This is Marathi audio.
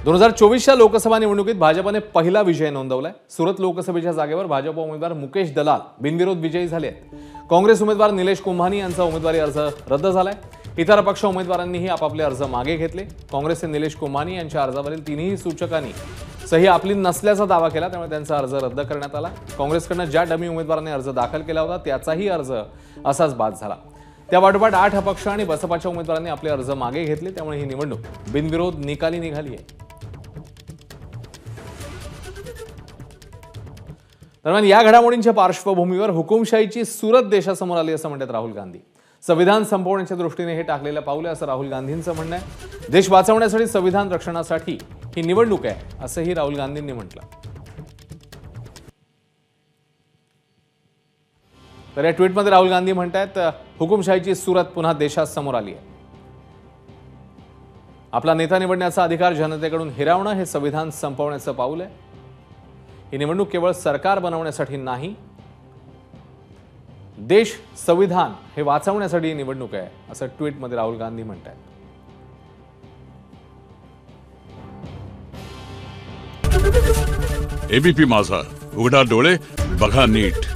2024च्या लोकसभा निवडणुकीत भाजपने पहिला विजय नोंदवलाय। सुरत लोकसभेच्या जागेवर भाजप उमेदवार मुकेश दलाल बिनविरोध विजयी झाले आहेत। काँग्रेस उमेदवार निलेश कुंभानी यांचा उमेदवारी अर्ज रद्द झालाय। इतर पक्ष उमेदवारांनीही आपापले अर्ज मागे घेतले। काँग्रेसचे निलेश कुंभानी यांच्या अर्जावरील तिन्ही सूचकांनी सही आपली नसल्याचा दावा केला, त्यामुळे त्यांचा अर्ज रद्द करण्यात आला। काँग्रेसकडून ज्या डमी उमेदवाराने अर्ज दाखल केला होता त्याचाही अर्ज असाच बाद झाला। त्यापाठोपाठ 8 अपक्ष आणि बसपाच्या उमेदवारांनी आपले अर्ज मागे घेतले, त्यामुळे ही निवडणूक बिनविरोध निकाली निघाली आहे। दरम्यान या घडामोडींच्या पार्श्वभूमीवर हुकुमशाहीची सुरत देशासमोर आली असं म्हणतात राहुल गांधी। संविधान संपवण्याच्या दृष्टीने हे टाकलेलं पाऊल आहे असं राहुल गांधींचं म्हणणं आहे। देश वाचवण्यासाठी संविधान रक्षणासाठी ही निवडणूक आहे असंही राहुल गांधींनी म्हटलं। तर या ट्विटमध्ये राहुल गांधी म्हणतात, हुकुमशाहीची सुरत पुन्हा देशासमोर आली आहे। आपला नेता निवडण्याचा अधिकार जनतेकडून हिरावणं हे संविधान संपवण्याचं पाऊल आहे। ही निवडणूक केवळ सरकार बनवण्यासाठी नाही, देश संविधान हे वाचवण्यासाठी ही निवडणूक आहे असं ट्विटमध्ये राहुल गांधी म्हणतात। एबीपी माझा, उघडा डोळे बघा नीट।